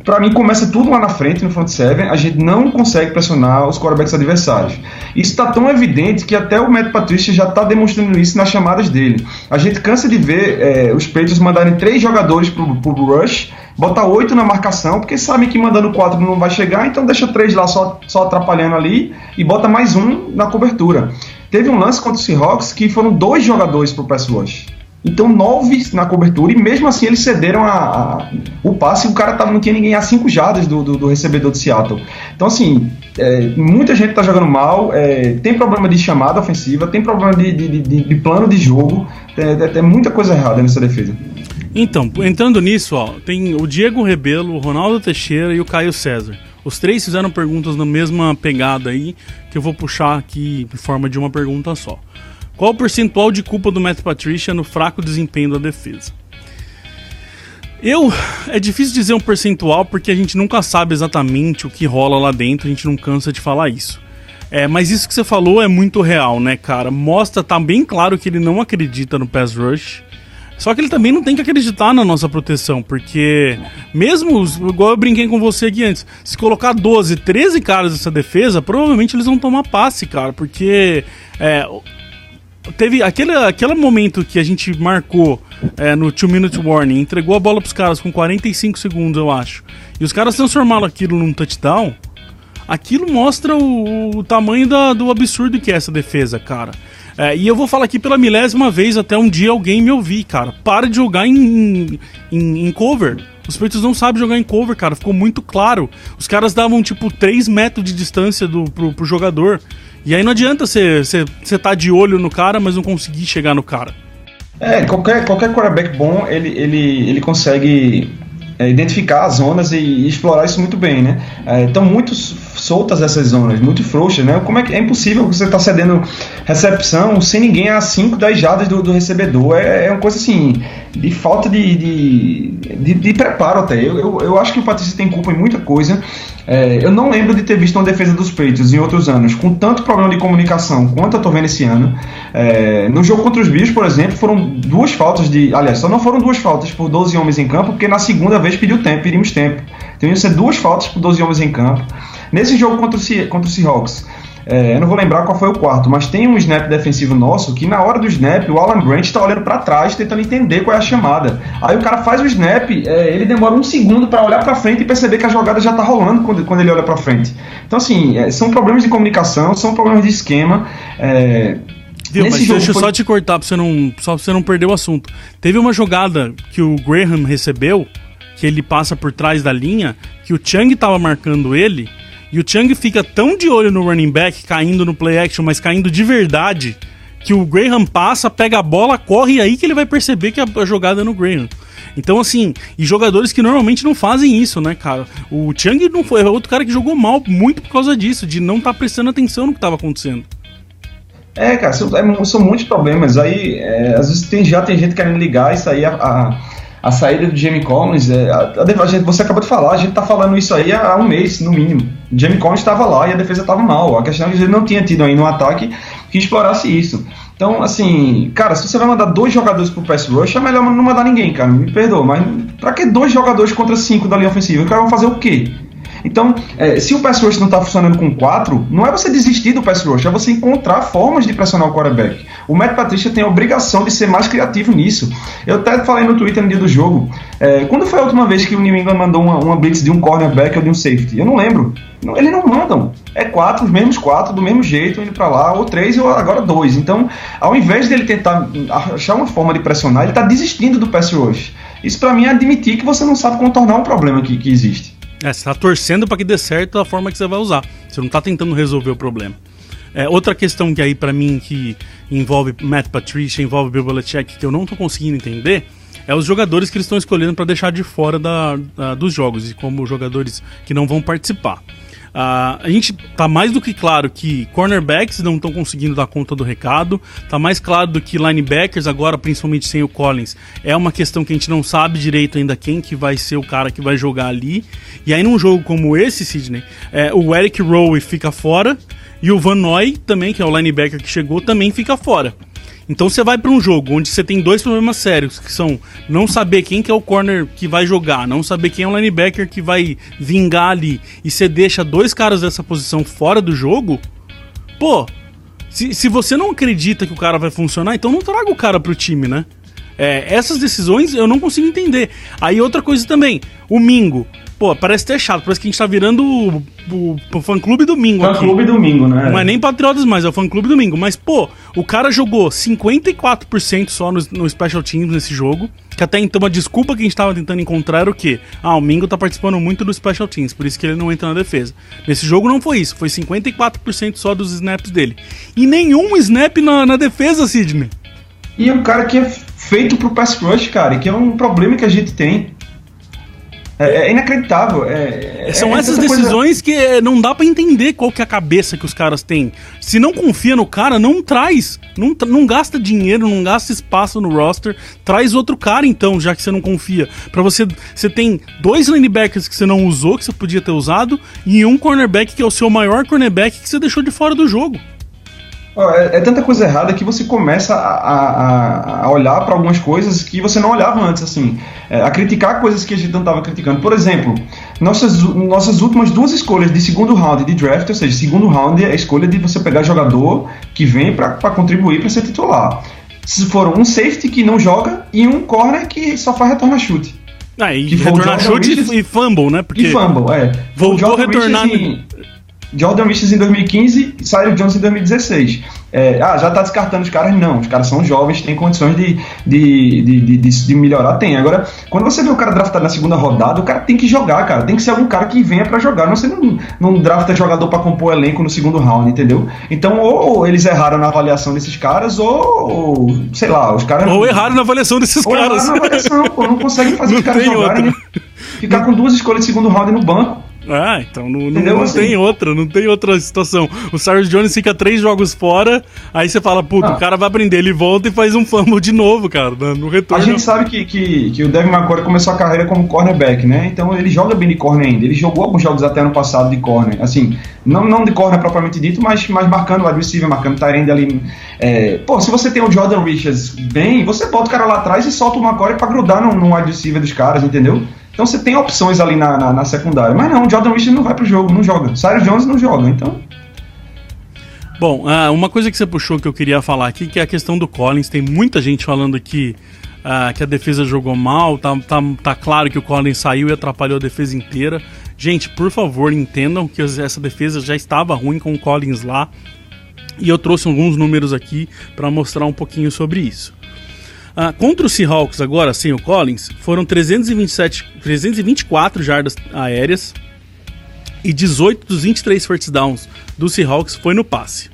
Pra mim começa tudo lá na frente, no front seven. A gente não consegue pressionar os quarterbacks adversários. Isso está tão evidente que até o Matt Patricia já está demonstrando isso nas chamadas dele. A gente cansa de ver os Patriots mandarem 3 jogadores pro rush, bota 8 na marcação, porque sabem que mandando 4 não vai chegar, então deixa 3 lá só atrapalhando ali e bota mais 1 na cobertura. Teve um lance contra o Seahawks que foram 2 jogadores pro pass rush. Então 9 na cobertura, e mesmo assim eles cederam o passe, e o cara não tinha ninguém a 5 jardas do recebedor de Seattle. Então assim, muita gente tá jogando mal, tem problema de chamada ofensiva, tem problema de plano de jogo, tem muita coisa errada nessa defesa.
Então, entrando nisso, tem o Diego Rebelo, o Ronaldo Teixeira e o Caio César. Os 3 fizeram perguntas na mesma pegada aí, que eu vou puxar aqui em forma de uma pergunta só. Qual o percentual de culpa do Matt Patricia no fraco desempenho da defesa? É difícil dizer um percentual porque a gente nunca sabe exatamente o que rola lá dentro, a gente não cansa de falar isso. Mas isso que você falou é muito real, né, cara? Tá bem claro que ele não acredita no pass rush. Só que ele também não tem que acreditar na nossa proteção, porque mesmo, igual eu brinquei com você aqui antes, se colocar 12, 13 caras nessa defesa, provavelmente eles vão tomar passe, cara, porque teve aquele momento que a gente marcou no 2-minute warning, entregou a bola pros caras com 45 segundos, eu acho, e os caras transformaram aquilo num touchdown. Aquilo mostra o tamanho do absurdo que é essa defesa, cara. E eu vou falar aqui pela 1000ª vez até um dia alguém me ouvir, cara. Para de jogar em cover. Os Patriots não sabem jogar em cover, cara. Ficou muito claro. Os caras davam, 3 metros de distância pro jogador. E aí não adianta você tá de olho no cara, mas não conseguir chegar no cara.
Qualquer quarterback bom, ele consegue identificar as zonas e explorar isso muito bem, né? Estão muito soltas essas zonas, muito frouxas, né? Como é impossível você estar cedendo recepção sem ninguém a 5, 10 jardas do recebedor? É uma coisa assim, de falta de preparo até. Eu acho que o Patricia tem culpa em muita coisa. Eu não lembro de ter visto uma defesa dos Patriots em outros anos com tanto problema de comunicação quanto eu tô vendo esse ano. No jogo contra os Bills, por exemplo, foram 2 faltas aliás, só não foram 2 faltas por 12 homens em campo, porque na segunda vez pedimos tempo. Então iam ser 2 faltas por 12 homens em campo. Nesse jogo contra o Seahawks, eu não vou lembrar qual foi o quarto, mas tem um snap defensivo nosso que na hora do snap o Alan Branch está olhando para trás tentando entender qual é a chamada. Aí o cara faz o snap, ele demora 1 segundo para olhar para frente e perceber que a jogada já está rolando quando ele olha para frente. Então assim, são problemas de comunicação, são problemas de esquema.
Mas deixa eu só te cortar pra você não perder o assunto. Teve uma jogada que o Graham recebeu, que ele passa por trás da linha, que o Chung tava marcando ele, e o Chung fica tão de olho no running back, caindo no play action, mas caindo de verdade, que o Graham passa, pega a bola, corre, e aí que ele vai perceber que a jogada é no Graham. Então, assim, e jogadores que normalmente não fazem isso, né, cara? O Chung não foi, é outro cara que jogou mal muito por causa disso, de não estar prestando atenção no que estava acontecendo.
Cara, são muitos problemas. Aí, às vezes já tem gente querendo ligar isso aí, a saída do Jamie Collins. Você acabou de falar, a gente tá falando isso aí há um mês, no mínimo. O Jamie Collins estava lá e a defesa estava mal. A questão é que ele não tinha tido ainda um ataque que explorasse isso. Então, assim, cara, se você vai mandar 2 jogadores pro pass rush, é melhor não mandar ninguém, cara, me perdoa, mas pra que 2 jogadores contra 5 da linha ofensiva? Os caras vão fazer o quê? Então, se o pass rush não está funcionando com 4, não é você desistir do pass rush, é você encontrar formas de pressionar o quarterback. O Matt Patricia tem a obrigação de ser mais criativo nisso. Eu até falei no Twitter no dia do jogo, quando foi a última vez que o New England mandou uma blitz de um cornerback ou de um safety? Eu não lembro. Eles não mandam. É 4, os mesmos 4, do mesmo jeito, indo para lá, ou 3, ou agora 2. Então, ao invés dele tentar achar uma forma de pressionar, ele está desistindo do pass rush. Isso para mim é admitir que você não sabe contornar um problema que existe.
Você tá torcendo para que dê certo da forma que você vai usar. Você não tá tentando resolver o problema. Outra questão que aí para mim que envolve Matt Patricia, envolve Bill Belichick, que eu não tô conseguindo entender, é os jogadores que eles estão escolhendo para deixar de fora dos jogos e como jogadores que não vão participar. A gente tá mais do que claro que cornerbacks não estão conseguindo dar conta do recado, tá mais claro do que linebackers agora, principalmente sem o Collins, é uma questão que a gente não sabe direito ainda quem que vai ser o cara que vai jogar ali. E aí num jogo como esse, Sidney, o Eric Rowe fica fora e o Van Noy também, que é o linebacker que chegou, também fica fora. Então você vai para um jogo onde você tem 2 problemas sérios, que são não saber quem que é o corner que vai jogar, não saber quem é o linebacker que vai vingar ali, e você deixa 2 caras dessa posição fora do jogo, pô, se você não acredita que o cara vai funcionar, então não traga o cara pro time, né? Essas decisões eu não consigo entender. Aí outra coisa também, o Mingo. Pô, parece até chato, parece que a gente tá virando o fã-clube domingo aqui.
Fã-clube domingo, né?
Não é nem Patriotas mais, é o fã-clube domingo. Mas, pô, o cara jogou 54% só no Special Teams nesse jogo, que até então a desculpa que a gente tava tentando encontrar era o quê? O Mingo tá participando muito do Special Teams, por isso que ele não entra na defesa. Nesse jogo não foi isso, foi 54% só dos snaps dele. E nenhum snap na defesa, Sidney.
E é um cara que é feito pro pass rush, cara, e que é um problema que a gente tem. É inacreditável.
São essas decisões que não dá pra entender qual que é a cabeça que os caras têm. Se não confia no cara, não traz. Não gasta dinheiro, não gasta espaço no roster. Traz outro cara então, já que você não confia. Pra você tem 2 linebackers que você não usou, que você podia ter usado, e um cornerback que é o seu maior cornerback que você deixou de fora do jogo.
É tanta coisa errada que você começa a olhar para algumas coisas que você não olhava antes, assim, a criticar coisas que a gente não estava criticando. Por exemplo, nossas últimas 2 escolhas de segundo round de draft, ou seja, segundo round é a escolha de você pegar jogador que vem para contribuir para ser titular. Foram um safety que não joga e um corner que só faz retorno a chute.
E retornar chute e fumble, né? Porque
e fumble,
voltou a retornar...
Jordan Richards em 2015 e Cyrus Jones em 2016. Já tá descartando os caras? Não, os caras são jovens, têm condições de melhorar, tem. Agora, quando você vê o cara draftado na segunda rodada, o cara tem que jogar, cara. Tem que ser algum cara que venha pra jogar. Você não drafta jogador pra compor elenco no segundo round, entendeu? Então, ou eles erraram na avaliação desses caras, ou sei lá, os caras...
Ou erraram na avaliação desses caras.
Erraram na avaliação, não conseguem fazer os caras jogarem. Ficar com 2 escolhas de segundo round no banco.
Então não tem outra situação. O Cyrus Jones fica 3 jogos fora, aí você fala, puta, o cara vai aprender, ele volta e faz um fumble de novo, cara, no retorno.
A gente sabe que o Devin McCourty começou a carreira como cornerback, né? Então ele joga bem de corner ainda. Ele jogou alguns jogos até ano passado de corner, assim, não de corner propriamente dito, mas marcando o wide receiver, marcando o tight end ali. Se você tem o Jordan Richards bem, você bota o cara lá atrás e solta o McCourty pra grudar no wide receiver dos caras, entendeu? Então você tem opções ali na secundária. Mas não, o Jordan Richards não vai pro jogo, não joga. Cyrus Jones não joga, então...
Bom, uma coisa que você puxou que eu queria falar aqui, que é a questão do Collins. Tem muita gente falando que a defesa jogou mal, tá claro que o Collins saiu e atrapalhou a defesa inteira. Gente, por favor, entendam que essa defesa já estava ruim com o Collins lá. E eu trouxe alguns números aqui para mostrar um pouquinho sobre isso. Contra o Seahawks agora, sem o Collins, foram 324 jardas aéreas e 18 dos 23 first downs do Seahawks foi no passe.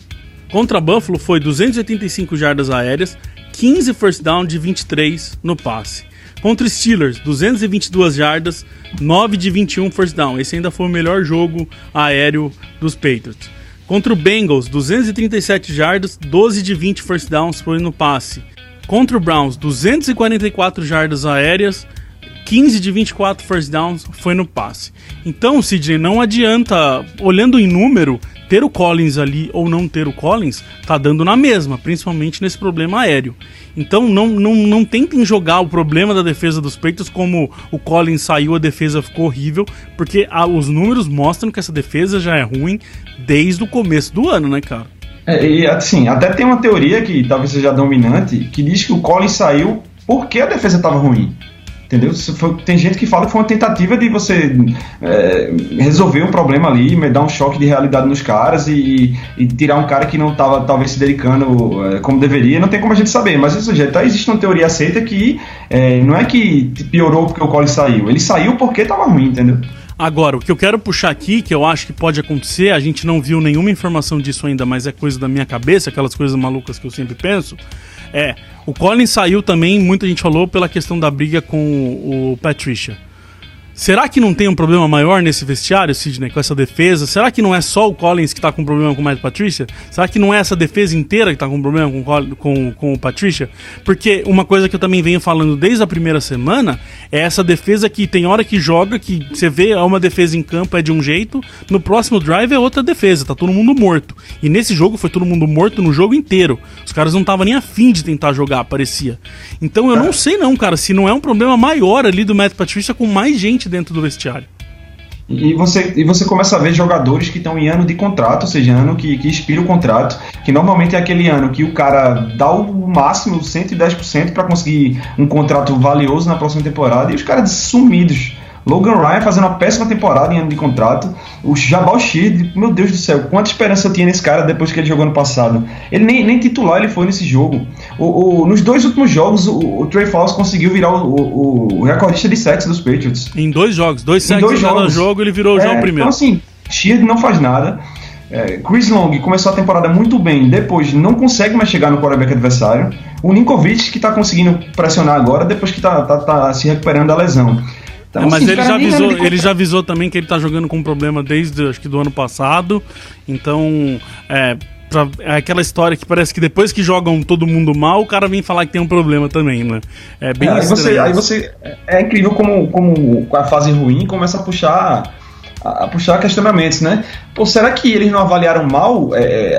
Contra Buffalo foi 285 jardas aéreas, 15 first down de 23 no passe. Contra Steelers, 222 jardas, 9 de 21 first down. Esse ainda foi o melhor jogo aéreo dos Patriots. Contra o Bengals, 237 jardas, 12 de 20 first downs foi no passe. Contra o Browns, 244 jardas aéreas, 15 de 24 first downs foi no passe. Então, Sidney, não adianta, olhando em número, ter o Collins ali ou não ter o Collins tá dando na mesma, principalmente nesse problema aéreo. Então não tentem jogar o problema da defesa dos Patriots como o Collins saiu, a defesa ficou horrível, porque os números mostram que essa defesa já é ruim desde o começo do ano, né, cara?
E assim, até tem uma teoria que talvez seja dominante, que diz que o Collins saiu porque a defesa estava ruim. Entendeu? Tem gente que fala que foi uma tentativa de você resolver um problema ali, dar um choque de realidade nos caras e tirar um cara que não estava talvez se dedicando como deveria. Não tem como a gente saber, mas isso já existe uma teoria aceita que não é que piorou porque o Collins saiu, ele saiu porque estava ruim, entendeu?
Agora, o que eu quero puxar aqui, que eu acho que pode acontecer, a gente não viu nenhuma informação disso ainda, mas é coisa da minha cabeça, aquelas coisas malucas que eu sempre penso, o Collins saiu também, muita gente falou, pela questão da briga com o Patricia. Será que não tem um problema maior nesse vestiário, Sidney, com essa defesa? Será que não é só o Collins que tá com problema com o Matt Patricia? Será que não é essa defesa inteira que tá com problema com o Patricia? Porque uma coisa que eu também venho falando desde a primeira semana é essa defesa que tem hora que joga, que você vê uma defesa em campo é de um jeito, no próximo drive é outra defesa, tá todo mundo morto. E nesse jogo foi todo mundo morto no jogo inteiro. Os caras não estavam nem afim de tentar jogar, parecia. Então eu não sei não, cara, se não é um problema maior ali do Matt Patricia com mais gente dentro do vestiário.
E você começa a ver jogadores que estão em ano de contrato, ou seja, ano que expira o contrato, que normalmente é aquele ano que o cara dá o máximo, 110% para conseguir um contrato valioso na próxima temporada, e os caras sumidos. Logan Ryan fazendo uma péssima temporada em ano de contrato. O Jabal Sheard, meu Deus do céu, quanta esperança eu tinha nesse cara depois que ele jogou no passado. Ele nem titular ele foi nesse jogo. Nos 2 últimos jogos, o Trey Flowers conseguiu virar o recordista de sacks dos Patriots.
Em 2 jogos, 2 sacks em cada jogo, ele virou já o primeiro.
Então assim, Sheard não faz nada. Chris Long começou a temporada muito bem, depois não consegue mais chegar no quarterback adversário. O Ninkovich que está conseguindo pressionar agora, depois que tá se recuperando da lesão. Então,
mas
assim,
ele já avisou também que ele tá jogando com um problema desde, acho que do ano passado. Então, é aquela história que parece que depois que jogam todo mundo mal, o cara vem falar que tem um problema também, né? É bem
aí você é incrível como a fase ruim começa a puxar questionamentos, né? Pô, será que eles não avaliaram mal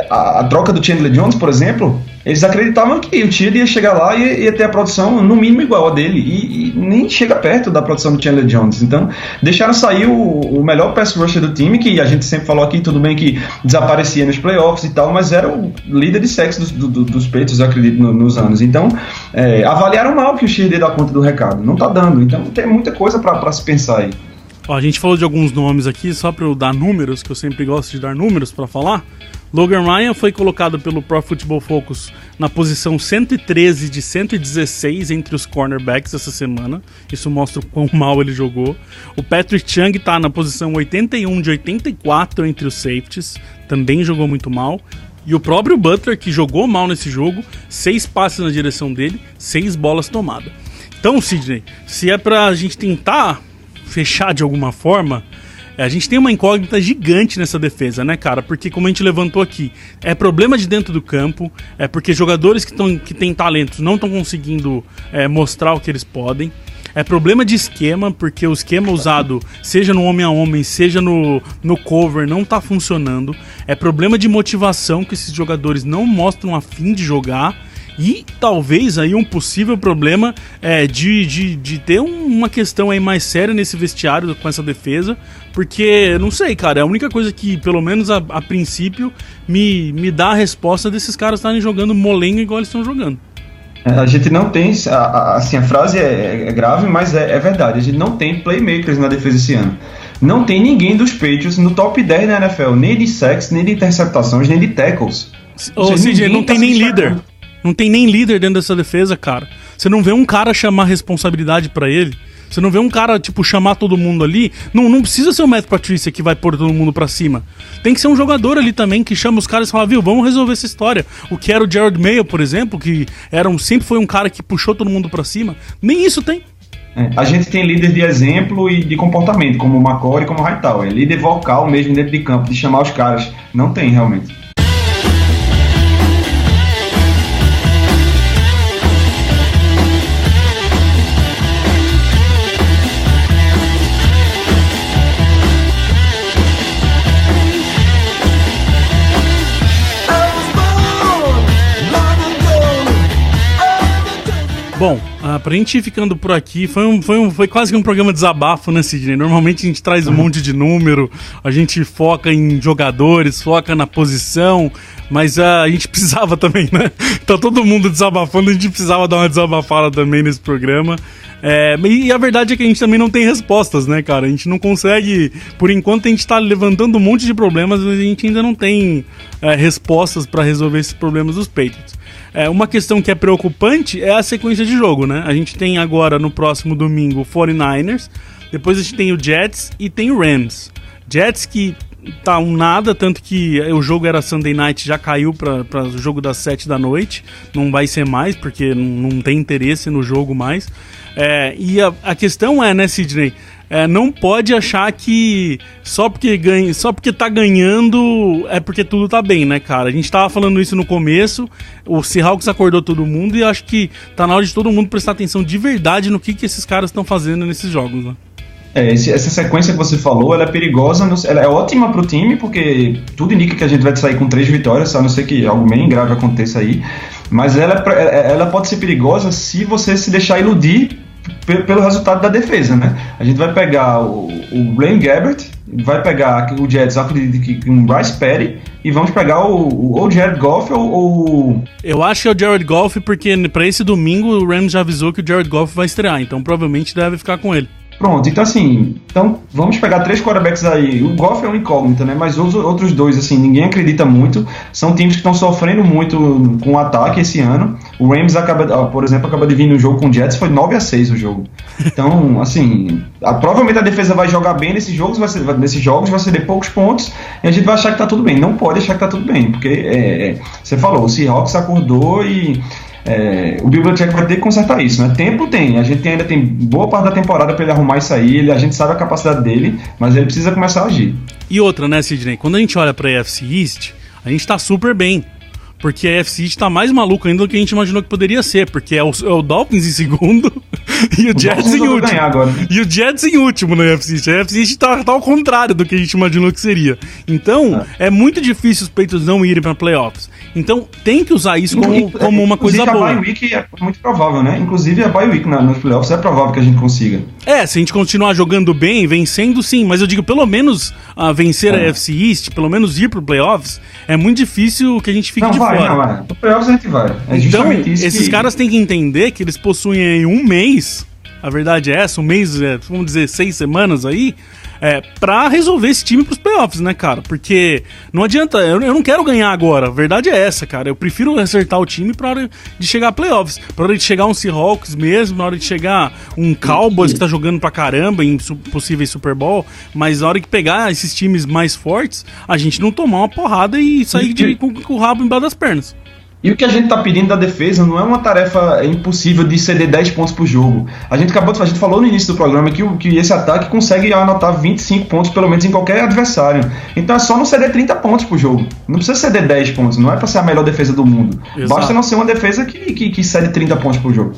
a troca do Chandler Jones, por exemplo? Eles acreditavam que o Chandler ia chegar lá e ia ter a produção no mínimo igual a dele, e nem chega perto da produção do Chandler Jones. Então, deixaram sair o melhor pass rusher do time, que a gente sempre falou aqui, tudo bem que desaparecia nos playoffs e tal, mas era o líder de sacks dos Patriots, eu acredito, nos anos. Então, avaliaram mal que o Chandler dá conta do recado. Não tá dando, então tem muita coisa para se pensar aí.
Ó, a gente falou de alguns nomes aqui, só para eu dar números, que eu sempre gosto de dar números para falar. Logan Ryan foi colocado pelo Pro Football Focus na posição 113 de 116 entre os cornerbacks essa semana. Isso mostra o quão mal ele jogou. O Patrick Chung tá na posição 81 de 84 entre os safeties, também jogou muito mal. E o próprio Butler, que jogou mal nesse jogo, 6 passes na direção dele, 6 bolas tomadas. Então, Sidney, se é pra gente tentar fechar de alguma forma, a gente tem uma incógnita gigante nessa defesa, né, cara? Porque, como a gente levantou aqui, é problema de dentro do campo, é porque jogadores que têm talentos não estão conseguindo mostrar o que eles podem. É problema de esquema, porque o esquema usado, seja no homem a homem, seja no cover, não tá funcionando. É problema de motivação, que esses jogadores não mostram a fim de jogar. E talvez aí um possível problema de ter uma questão aí mais séria nesse vestiário com essa defesa, porque, não sei, cara, é a única coisa que, pelo menos a princípio, me dá a resposta desses caras estarem jogando molenga igual eles estão jogando.
A gente não tem, assim, a frase é grave, mas é verdade, a gente não tem playmakers na defesa esse ano. Não tem ninguém dos Patriots no top 10 da NFL, nem de sacks, nem de interceptações, nem de tackles.
Ou seja, não tem nem líder. Não tem nem líder dentro dessa defesa, cara. Você não vê um cara chamar responsabilidade pra ele. Você não vê um cara, tipo, chamar todo mundo ali. Não precisa ser o Matt Patricia que vai pôr todo mundo pra cima. Tem que ser um jogador ali também que chama os caras e fala, viu, vamos resolver essa história. O que era o Jared Mayo, por exemplo, que sempre foi um cara que puxou todo mundo pra cima. Nem isso tem.
A gente tem líder de exemplo e de comportamento, como o McCoy e como o Hightower. Líder vocal mesmo dentro de campo, de chamar os caras. Não tem, realmente.
Bom, pra gente ir ficando por aqui, foi quase que um programa de desabafo, né, Sidney? Normalmente a gente traz um monte de número, a gente foca em jogadores, foca na posição, mas a gente precisava também, né? Tá todo mundo desabafando, a gente precisava dar uma desabafada também nesse programa. E a verdade é que a gente também não tem respostas, né, cara? A gente não consegue... Por enquanto a gente tá levantando um monte de problemas, mas a gente ainda não tem respostas pra resolver esses problemas dos Patriots. Uma questão que é preocupante é a sequência de jogo, né? A gente tem agora, no próximo domingo, o 49ers, depois a gente tem o Jets e tem o Rams. Jets que tá um nada, tanto que o jogo era Sunday Night, já caiu para o jogo das 7 da noite, não vai ser mais, porque não tem interesse no jogo mais. E a questão é, né, Sidney, não pode achar que só porque tá ganhando é porque tudo tá bem, né, cara? A gente tava falando isso no começo, o Seahawks acordou todo mundo e acho que tá na hora de todo mundo prestar atenção de verdade no que esses caras estão fazendo nesses jogos, né?
Essa sequência que você falou, ela é perigosa, ela é ótima pro time, porque tudo indica que a gente vai sair com 3 vitórias, a não ser que algo bem grave aconteça aí, mas ela pode ser perigosa se você se deixar iludir pelo resultado da defesa, né? A gente vai pegar o Blaine Gabbert, vai pegar o Jets, acredito que com o Bryce Petty, e vamos pegar o Jared Goff ou...
Eu acho que é o Jared Goff, porque pra esse domingo o Rams já avisou que o Jared Goff vai estrear, então provavelmente deve ficar com ele.
Pronto, então vamos pegar 3 quarterbacks aí. O Goff é uma incógnita, né? Mas os outros 2, assim, ninguém acredita muito. São times que estão sofrendo muito com o ataque esse ano. O Rams, por exemplo, acaba de vir no jogo com o Jets, foi 9-6 o jogo. Então, assim, provavelmente a defesa vai jogar bem nesses jogos, vai ceder poucos pontos e a gente vai achar que tá tudo bem. Não pode achar que tá tudo bem, porque você falou, o Seahawks acordou e... o Bill Belichick vai ter que consertar isso, né? Tempo tem, a gente ainda tem boa parte da temporada para ele arrumar isso aí, a gente sabe a capacidade dele, mas ele precisa começar a agir.
E outra, né, Sidney? Quando a gente olha pra AFC East, a gente tá super bem, porque a AFC East tá mais maluca ainda do que a gente imaginou que poderia ser, porque é o Dolphins em segundo e o Jets em último. E o Jets em último na AFC East. A AFC East tá ao contrário do que a gente imaginou que seria. Então, é muito difícil os Patriots não irem pra playoffs. Então, tem que usar isso como uma coisa boa.
A bye week é muito provável, né? Inclusive, a bye week nos playoffs é provável que a gente consiga.
Se a gente continuar jogando bem, vencendo, sim. Mas eu digo, pelo menos vencer a AFC East, pelo menos ir pro playoffs, é muito difícil que a gente fique de fora.
Não. No playoffs a gente vai.
Então, esses caras têm que entender que eles possuem aí um mês, a verdade é essa, um mês, vamos dizer, 6 semanas aí, pra resolver esse time pros playoffs, né, cara? Porque não adianta, eu não quero ganhar agora, a verdade é essa, cara. Eu prefiro acertar o time pra hora de chegar a playoffs, pra hora de chegar um Seahawks mesmo, na hora de chegar um Cowboys que tá jogando pra caramba em possíveis Super Bowl, mas na hora de pegar esses times mais fortes, a gente não tomar uma porrada e sair com o rabo embaixo das pernas.
E o que a gente tá pedindo da defesa não é uma tarefa impossível de ceder 10 pontos por jogo. A gente falou no início do programa que esse ataque consegue anotar 25 pontos pelo menos em qualquer adversário. Então é só não ceder 30 pontos por jogo. Não precisa ceder 10 pontos, não é pra ser a melhor defesa do mundo. Exato. Basta não ser uma defesa que cede 30 pontos por jogo.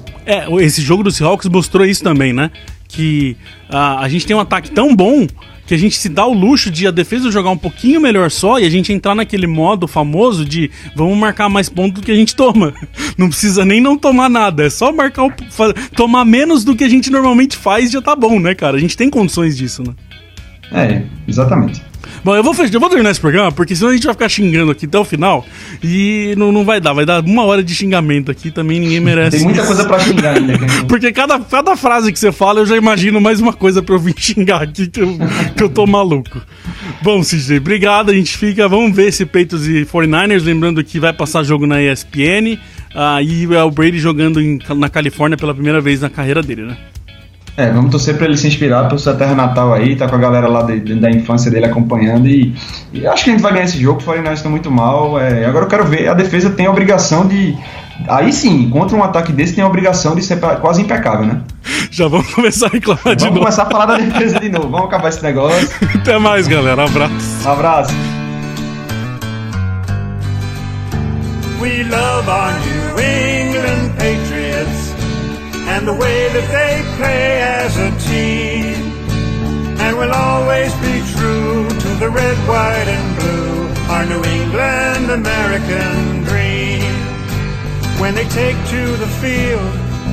Esse jogo do Seahawks mostrou isso também, né? Que a gente tem um ataque tão bom que a gente se dá o luxo de a defesa jogar um pouquinho melhor só e a gente entrar naquele modo famoso de vamos marcar mais pontos do que a gente toma. Não precisa nem não tomar nada, é só tomar menos do que a gente normalmente faz e já tá bom, né, cara? A gente tem condições disso, né?
Exatamente.
Bom, eu vou terminar esse programa, porque senão a gente vai ficar xingando aqui até o final e não vai dar 1 hora de xingamento aqui, também ninguém merece.
Tem muita coisa pra xingar ainda.
Porque cada frase que você fala, eu já imagino mais uma coisa pra eu vir xingar aqui, que eu tô maluco. Bom, CJ, obrigado, a gente vamos ver esse Patriots e 49ers, lembrando que vai passar jogo na ESPN, e é o Brady jogando na Califórnia pela primeira vez na carreira dele, né?
Vamos torcer pra ele se inspirar pela sua terra natal aí, tá com a galera lá da infância dele acompanhando e acho que a gente vai ganhar esse jogo, o 49ers estão muito mal, agora eu quero ver, a defesa tem a obrigação de, aí sim, contra um ataque desse tem a obrigação de ser quase impecável, né?
Já vamos começar a reclamar de novo.
Vamos começar a falar da defesa de novo, vamos acabar esse negócio.
Até mais, galera,
abraço.
We love our New England Patriots and the way that they play as a team, and we'll always be true to the red, white and blue, our New England American dream. When they take to the field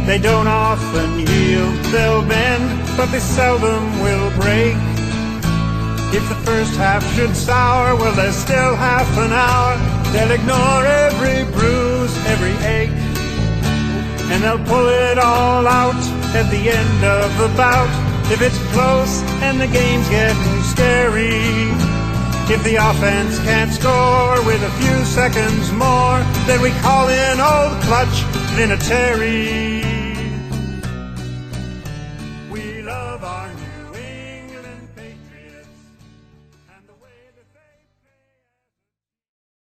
They don't often yield, they'll bend, but they seldom will break. If the first half should sour, well, there's still half an hour. They'll ignore every bruise, every ache, and they'll pull it all out at the end of the bout. If it's close and the game's getting scary, if the offense can't score with a few seconds more, then we call in old Clutch Vinatieri.